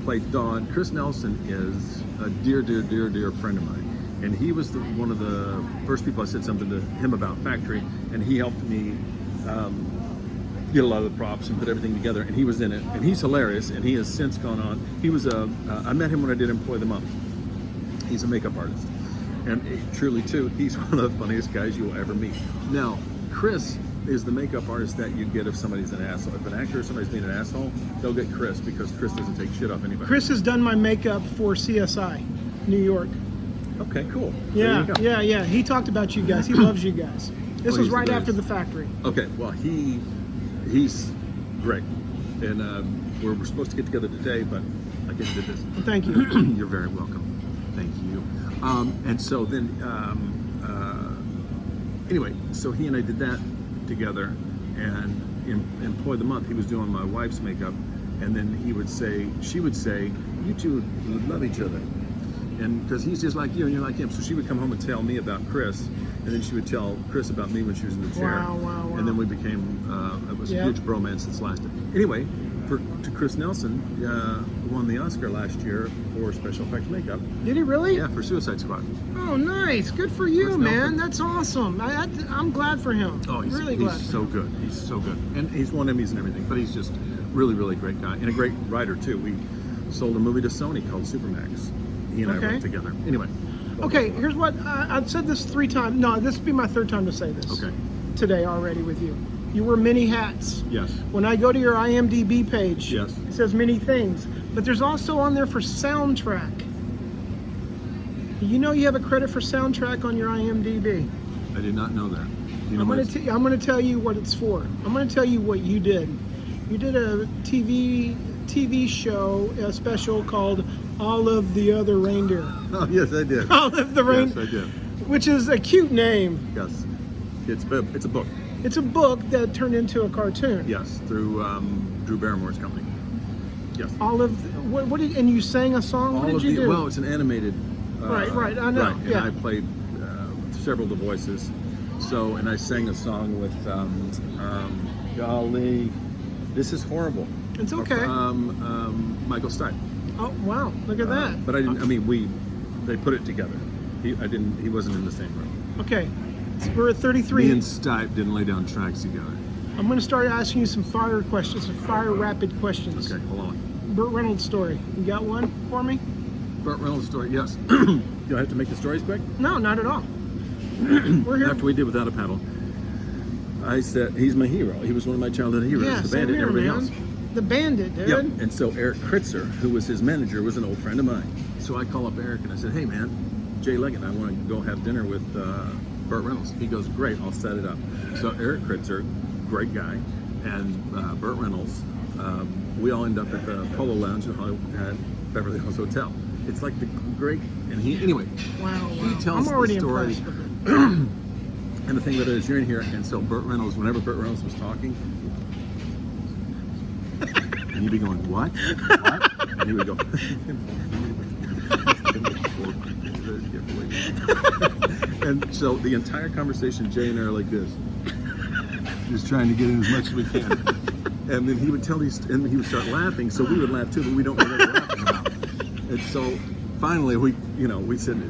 Speaker 2: played Don. Chris Nelson is a dear friend of mine. And he was one of the first people I said something to him about Factory, and he helped me get a lot of the props and put everything together, and he was in it, and he's hilarious, and he has since gone on. He was I met him when I did Employ the Month. He's a makeup artist, and truly too, he's one of the funniest guys you'll ever meet. Now, Chris is the makeup artist that you get if somebody's an asshole. If an actor or somebody's being an asshole, they'll get Chris because Chris doesn't take shit off anybody.
Speaker 1: Chris has done my makeup for CSI, New York.
Speaker 2: Okay, cool.
Speaker 1: Yeah. He talked about you guys. He loves you guys. This was right after
Speaker 2: the
Speaker 1: The Factory.
Speaker 2: Okay, well, he's great, and we're supposed to get together today, but I can't do this.
Speaker 1: Thank you.
Speaker 2: You're very welcome. Thank you. And so then, anyway, so he and I did that together, and in Employ the Month, he was doing my wife's makeup, and then she would say, you two would love each other. And because he's just like you and you're like him. So she would come home and tell me about Chris, and then she would tell Chris about me when she was in the chair.
Speaker 1: Wow.
Speaker 2: And then we became, it was a huge bromance that's lasted. Anyway, to Chris Nelson, won the Oscar last year for special effects makeup.
Speaker 1: Did he really?
Speaker 2: Yeah, for Suicide Squad.
Speaker 1: Oh, nice. Good for you,
Speaker 2: Chris
Speaker 1: man.
Speaker 2: Nelson.
Speaker 1: That's awesome. I'm glad for him.
Speaker 2: Oh, he's
Speaker 1: really glad.
Speaker 2: He's so good. He's so good. And he's won Emmys and everything, but he's just really great guy. And a great writer, too. We sold a movie to Sony called Supermax. He and I worked together. Anyway.
Speaker 1: Okay, here's what I've said this 3 times. No, this will be my 3rd time to say this.
Speaker 2: Okay.
Speaker 1: Today already with you. You wear many hats.
Speaker 2: Yes.
Speaker 1: When I go to your IMDb page,
Speaker 2: Yes.
Speaker 1: it says many things, but there's also on there for soundtrack. You know you have a credit for soundtrack on your IMDb.
Speaker 2: I did not know that. You know
Speaker 1: I'm going to tell you what it's for. I'm going to tell you what you did. You did a TV show, a special called Olive the Other Reindeer.
Speaker 2: Oh, yes, I did.
Speaker 1: Olive the Reindeer.
Speaker 2: Yes, I did.
Speaker 1: Which is a cute name.
Speaker 2: Yes. It's a book.
Speaker 1: It's a book that turned into a cartoon.
Speaker 2: Yes, through Drew Barrymore's company. Yes.
Speaker 1: What did, and you sang a song? What did you do?
Speaker 2: Well, it's an animated.
Speaker 1: Right, I know.
Speaker 2: Right, and I played several of the voices. So, and I sang a song with, golly, this is horrible.
Speaker 1: It's okay.
Speaker 2: Michael Stipe.
Speaker 1: Oh, wow, look at that.
Speaker 2: But they put it together. He wasn't in the same room.
Speaker 1: Okay, so we're at 33.
Speaker 2: Me and Stipe didn't lay down tracks together.
Speaker 1: I'm going to start asking you some fire questions, some fire rapid questions.
Speaker 2: Okay, hold on.
Speaker 1: Burt Reynolds story. You got one for me?
Speaker 2: Burt Reynolds story, yes. Do I have to make the stories quick?
Speaker 1: No, not at all. We're here.
Speaker 2: After we did Without a Paddle, I said, he's my hero. He was one of my childhood heroes.
Speaker 1: Yeah,
Speaker 2: the
Speaker 1: same
Speaker 2: Bandit
Speaker 1: here,
Speaker 2: and everybody
Speaker 1: man.
Speaker 2: else.
Speaker 1: The Bandit, dude.
Speaker 2: Yeah, and so Eric Kritzer, who was his manager, was an old friend of mine. So I call up Eric and I said, hey man, Jay Leggett and I want to go have dinner with Burt Reynolds. He goes, great, I'll set it up. So Eric Kritzer, great guy, and Burt Reynolds, we all end up at the Polo Lounge at Beverly Hills Hotel. It's like the great, and he anyway.
Speaker 1: Wow.
Speaker 2: He tells
Speaker 1: I'm already
Speaker 2: the story.
Speaker 1: impressed with it.
Speaker 2: And the thing about it is, you're in here, and so Burt Reynolds, whenever Burt Reynolds was talking, and you'd be going, "What? What?" And he would go. And so the entire conversation, Jay and I are like this, just trying to get in as much as we can. And then he would tell these, and he would start laughing, so we would laugh too, but we don't know what we're laughing about. And so finally, we said,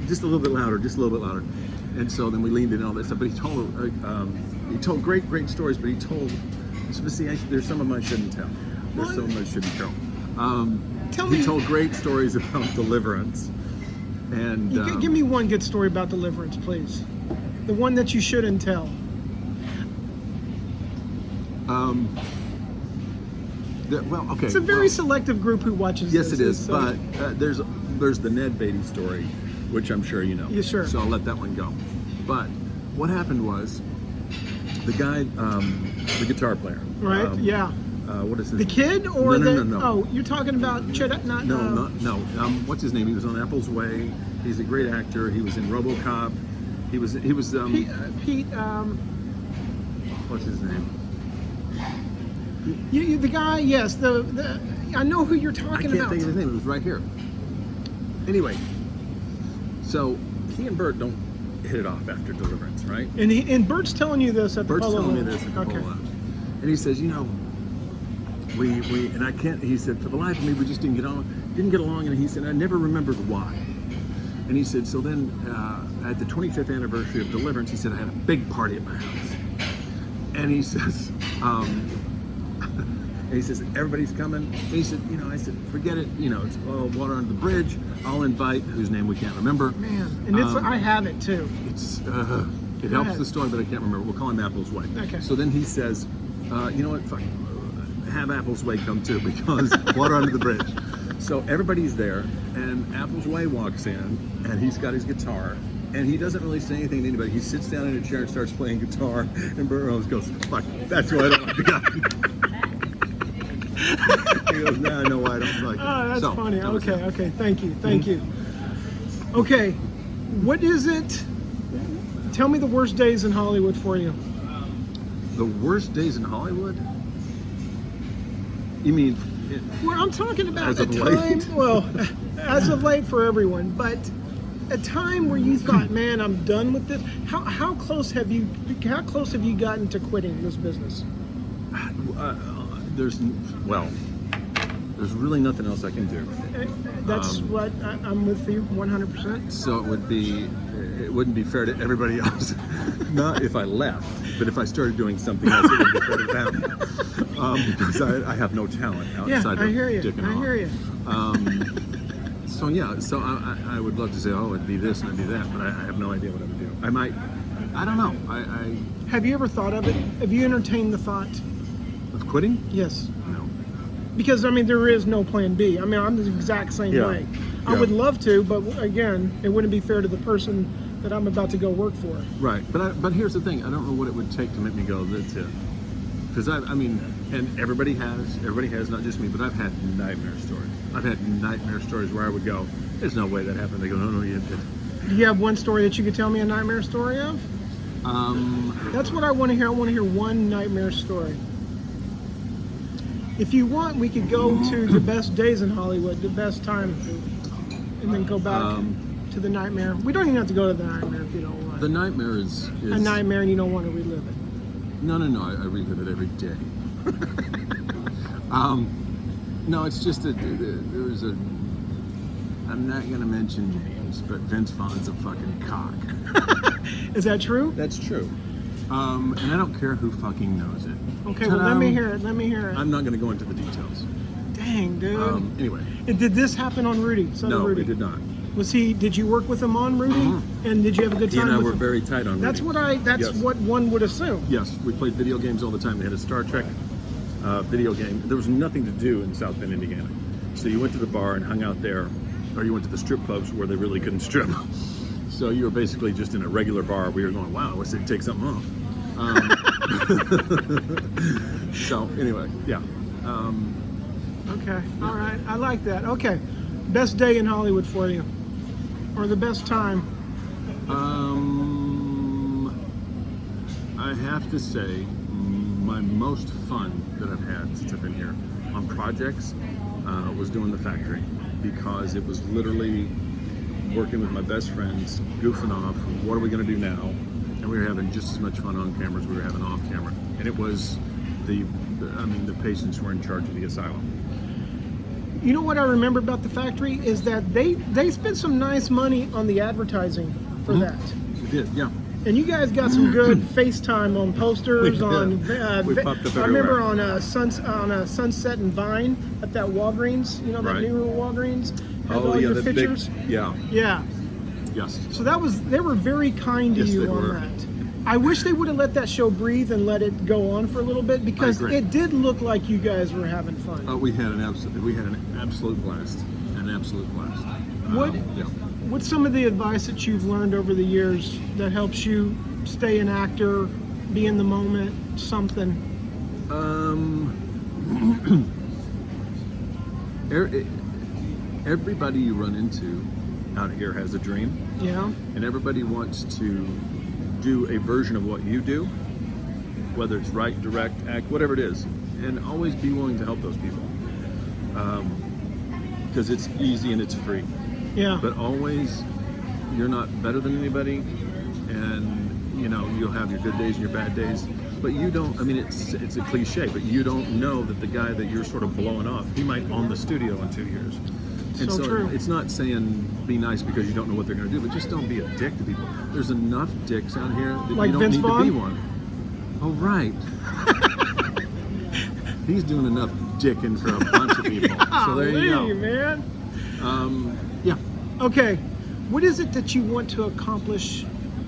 Speaker 2: just a little bit louder, just a little bit louder. And so then we leaned in and all that stuff. But he told great stories. But he told, see, there's some of them I shouldn't tell. There's some of them I shouldn't tell. He told great stories about deliverance. And
Speaker 1: give me one good story about deliverance, please. The one that you shouldn't tell.
Speaker 2: Well, okay.
Speaker 1: It's a very selective group who watches
Speaker 2: yes,
Speaker 1: this.
Speaker 2: Yes, it is. So. But there's the Ned Beatty story, which I'm sure you know.
Speaker 1: Yeah, sure.
Speaker 2: So I'll let that one go. But what happened was, the guy, the guitar player.
Speaker 1: Right. Yeah.
Speaker 2: What is his
Speaker 1: The kid or
Speaker 2: no.
Speaker 1: Oh, you're talking about
Speaker 2: No. What's his name? He was on Apple's Way. He's a great actor. He was in RoboCop. He was
Speaker 1: Pete.
Speaker 2: What's his name?
Speaker 1: The guy, yes. I know who you're talking about.
Speaker 2: I can't think of his name. It was right here. Anyway, so he and Bert don't hit it off after Deliverance, right?
Speaker 1: And Bert's telling you this at the Polo
Speaker 2: Bert's telling me
Speaker 1: Lounge.
Speaker 2: this at the Polo Lounge. And he says, we and I can't. He said, for the life of me, we just didn't get along. And he said, I never remembered why. And he said, so then at the 25th anniversary of Deliverance, he said, I had a big party at my house. And he says, everybody's coming. And he said, I said, forget it. It's water under the bridge. I'll invite whose name we can't remember.
Speaker 1: Man, and I have it too.
Speaker 2: It helps the story, but I can't remember. We'll call him Apple's Way.
Speaker 1: Okay.
Speaker 2: So then he says, you know what? Fuck. Have Apple's Way come too, because water under the bridge. So everybody's there, and Apple's Way walks in, and he's got his guitar, and he doesn't really say anything to anybody. He sits down in a chair and starts playing guitar, and Burt Reynolds goes, fuck, that's why I don't like the guy. He goes, now I know why I don't like him.
Speaker 1: Oh, that's funny.
Speaker 2: That
Speaker 1: Okay, thank you. Okay, what is it? Tell me the worst days in Hollywood for you.
Speaker 2: The worst days in Hollywood? You mean...
Speaker 1: Well, I'm talking about
Speaker 2: as
Speaker 1: a
Speaker 2: of
Speaker 1: time,
Speaker 2: late?
Speaker 1: well, as of late for everyone, but a time where you thought, man, I'm done with this. How close have you gotten to quitting this business?
Speaker 2: There's really nothing else I can do.
Speaker 1: That's what I'm with you 100%.
Speaker 2: So it wouldn't be fair to everybody else. Not if I left, but if I started doing something else, it would be fair to them. Because I have no talent outside of dicking off.
Speaker 1: I hear you.
Speaker 2: So I would love to say, it'd be this and it'd be that, but I have no idea what I would do. I don't know.
Speaker 1: Have you ever thought of it? Have you entertained the thought?
Speaker 2: Of quitting?
Speaker 1: Yes.
Speaker 2: No.
Speaker 1: Because, there is no plan B. I'm the exact same way. I would love to, but again, it wouldn't be fair to the person that I'm about to go work for.
Speaker 2: Right. But here's the thing. I don't know what it would take to make me go, that's it. Because and everybody has, not just me, but I've had nightmare stories. I've had nightmare stories where I would go, there's no way that happened. They go, no, you did.
Speaker 1: Do you have one story that you could tell me a nightmare story of? That's what I want to hear. I want to hear one nightmare story. If you want, we could go to the best days in Hollywood, the best time, and then go back to the nightmare. We don't even have to go to the nightmare if you don't want.
Speaker 2: The nightmare is
Speaker 1: a nightmare, and you don't want to relive it.
Speaker 2: No, I relive it every day. No, it's just that there's I'm not going to mention names, but Vince Vaughn's a fucking cock.
Speaker 1: Is that true?
Speaker 2: That's true. And I don't care who fucking knows it.
Speaker 1: Okay, well, let me hear it.
Speaker 2: I'm not going to go into the details.
Speaker 1: Dang, dude.
Speaker 2: Anyway.
Speaker 1: Did this happen on Rudy?
Speaker 2: No,
Speaker 1: Rudy?
Speaker 2: it did not.
Speaker 1: Did you work with him on Rudy? Mm-hmm. And did you have a good time?
Speaker 2: He and I
Speaker 1: with
Speaker 2: were
Speaker 1: him?
Speaker 2: very tight on Rudy.
Speaker 1: That's what one would assume.
Speaker 2: Yes, we played video games all the time. They had a Star Trek video game. There was nothing to do in South Bend, Indiana. So you went to the bar and hung out there, or you went to the strip clubs where they really couldn't strip. So you were basically just in a regular bar where you're going, wow, I wish they'd take something off. So anyway, yeah.
Speaker 1: Okay, all right. I like that. Okay. Best day in Hollywood for you, or the best time?
Speaker 2: I have to say, my most fun that I've had since I've been here on projects was doing the factory, because it was literally working with my best friends, goofing off. What are we going to do now? And we were having just as much fun on camera as we were having off camera. And it was the patients were in charge of the asylum.
Speaker 1: You know what I remember about the factory is that they spent some nice money on the advertising for that.
Speaker 2: We did, yeah.
Speaker 1: And you guys got some good FaceTime on posters.
Speaker 2: We popped up
Speaker 1: I remember
Speaker 2: everywhere.
Speaker 1: on Sunset and Vine at that Walgreens. You know that
Speaker 2: Right.
Speaker 1: newer Walgreens. Had
Speaker 2: Oh
Speaker 1: all
Speaker 2: yeah,
Speaker 1: your
Speaker 2: the
Speaker 1: pictures.
Speaker 2: big, yeah,
Speaker 1: Yeah.
Speaker 2: yes.
Speaker 1: So they were very kind to
Speaker 2: Yes,
Speaker 1: you
Speaker 2: they
Speaker 1: on
Speaker 2: were.
Speaker 1: that. I wish they would have let that show breathe and let it go on for a little bit, because
Speaker 2: agree.
Speaker 1: it did look like you guys were having fun.
Speaker 2: We had an absolute blast,
Speaker 1: What-
Speaker 2: Yeah.
Speaker 1: What's some of the advice that you've learned over the years that helps you stay an actor, be in the moment, something?
Speaker 2: Everybody you run into out here has a dream,
Speaker 1: Yeah.
Speaker 2: and everybody wants to do a version of what you do, whether it's write, direct, act, whatever it is, and always be willing to help those people, because it's easy and it's free.
Speaker 1: Yeah.
Speaker 2: But always, you're not better than anybody, and you'll have your good days and your bad days, but you don't. I mean, it's a cliche, but you don't know that the guy that you're sort of blowing off, he might own the studio in 2 years. And
Speaker 1: So true.
Speaker 2: It's not saying be nice because you don't know what they're going to do, but just don't be a dick to people. There's enough dicks out here that
Speaker 1: Like
Speaker 2: you don't
Speaker 1: Vince
Speaker 2: need
Speaker 1: Vaughn?
Speaker 2: to be one. Oh, right. He's doing enough dicking for a bunch of people. So there you
Speaker 1: Golly,
Speaker 2: go.
Speaker 1: man.
Speaker 2: Yeah.
Speaker 1: Okay, what is it that you want to accomplish?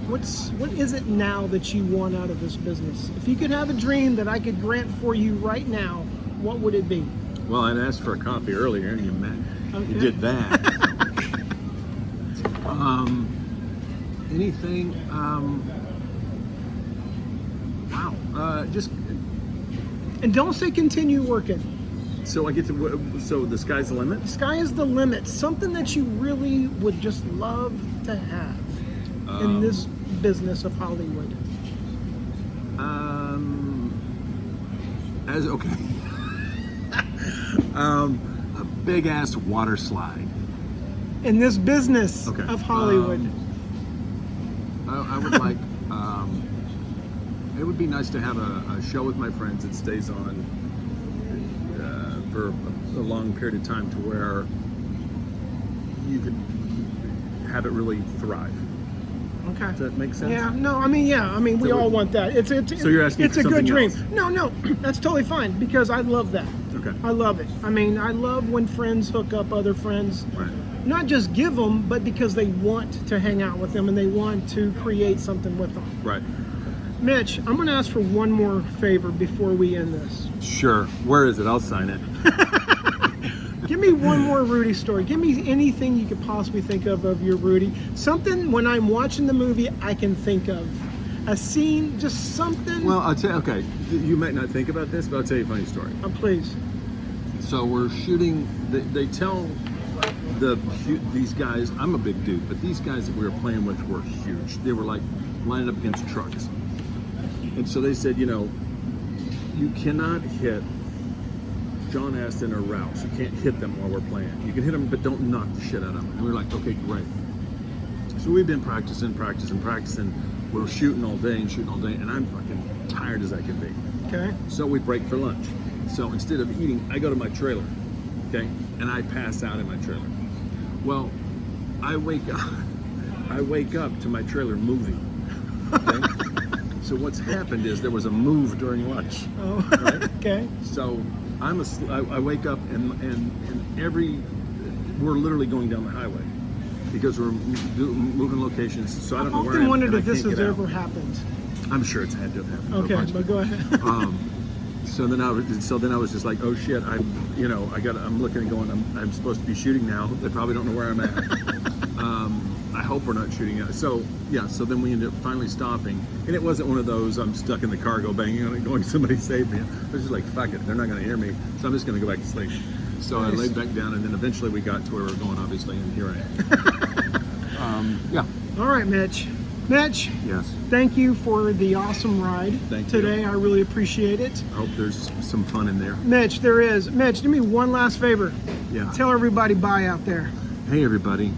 Speaker 1: What is it now that you want out of this business? If you could have a dream that I could grant for you right now, what would it be?
Speaker 2: Well, I'd asked for a coffee earlier, and you
Speaker 1: Okay.
Speaker 2: did that. Anything? Wow. Just
Speaker 1: And don't say continue working.
Speaker 2: so I get to. So the sky's the limit.
Speaker 1: The sky is the limit. Something that you really would just love to have in this business of Hollywood.
Speaker 2: A big ass water slide.
Speaker 1: In this business
Speaker 2: Okay.
Speaker 1: of Hollywood.
Speaker 2: I would like. It would be nice to have a show with my friends that stays on for a long period of time, to where you could have it really thrive.
Speaker 1: Okay.
Speaker 2: Does that make sense?
Speaker 1: Yeah, no, I mean, we
Speaker 2: So
Speaker 1: all
Speaker 2: we-
Speaker 1: want that. It's
Speaker 2: So you're asking
Speaker 1: it's
Speaker 2: for
Speaker 1: a good
Speaker 2: something
Speaker 1: dream.
Speaker 2: else?
Speaker 1: No, that's totally fine, because I love that.
Speaker 2: Okay.
Speaker 1: I love it. I mean, I love when friends hook up other friends.
Speaker 2: Right.
Speaker 1: Not just give them, but because they want to hang out with them and they want to create something with them.
Speaker 2: Right.
Speaker 1: Mitch, I'm going to ask for one more favor before we end this.
Speaker 2: Sure. Where is it? I'll sign it.
Speaker 1: Give me one more Rudy story. Give me anything you could possibly think of your Rudy. Something when I'm watching the movie I can think of. A scene, just something.
Speaker 2: Well, I'll tell you. Okay, you might not think about this, but I'll tell you a funny story.
Speaker 1: Please.
Speaker 2: So we're shooting. They tell these guys. I'm a big dude, but these guys that we were playing with were huge. They were like lining up against trucks. And so they said, you cannot hit John Aston or Rouse. You can't hit them while we're playing. You can hit them, but don't knock the shit out of them. And we were like, okay, great. So we've been practicing. We're shooting all day, and I'm fucking tired as I can be.
Speaker 1: Okay.
Speaker 2: So we break for lunch. So instead of eating, I go to my trailer, okay, and I pass out in my trailer. Well, I wake up to my trailer moving. Okay? So what's happened is there was a move during lunch.
Speaker 1: Oh,
Speaker 2: Right?
Speaker 1: okay.
Speaker 2: So I wake up and we're literally going down the highway because we're moving locations. So I don't know
Speaker 1: I've
Speaker 2: where I
Speaker 1: often
Speaker 2: am,
Speaker 1: wondered
Speaker 2: and I
Speaker 1: if this
Speaker 2: can't
Speaker 1: has
Speaker 2: get out.
Speaker 1: ever happened.
Speaker 2: I'm sure it's had to have happened. to a
Speaker 1: Okay,
Speaker 2: bunch of
Speaker 1: but go ahead.
Speaker 2: So then I was just like, oh shit, I'm looking and going, I'm supposed to be shooting now. They probably don't know where I'm at. I hope hope we're not shooting at it. So yeah, so then we ended up finally stopping, and it wasn't one of those I'm stuck in the car, go banging on it, going, somebody save me. I was just like, fuck it, they're not going to hear me, so I'm just going to go back to sleep. So I laid back down, and then eventually we got to where we were going, obviously, and here I am. Yeah.
Speaker 1: All right, Mitch. Mitch,
Speaker 2: Yes.
Speaker 1: thank you for the awesome ride
Speaker 2: Thank you.
Speaker 1: today. I really appreciate it.
Speaker 2: I hope there's some fun in there.
Speaker 1: Mitch, there is. Mitch, do me one last favor.
Speaker 2: Yeah.
Speaker 1: Tell everybody bye out there.
Speaker 2: Hey everybody,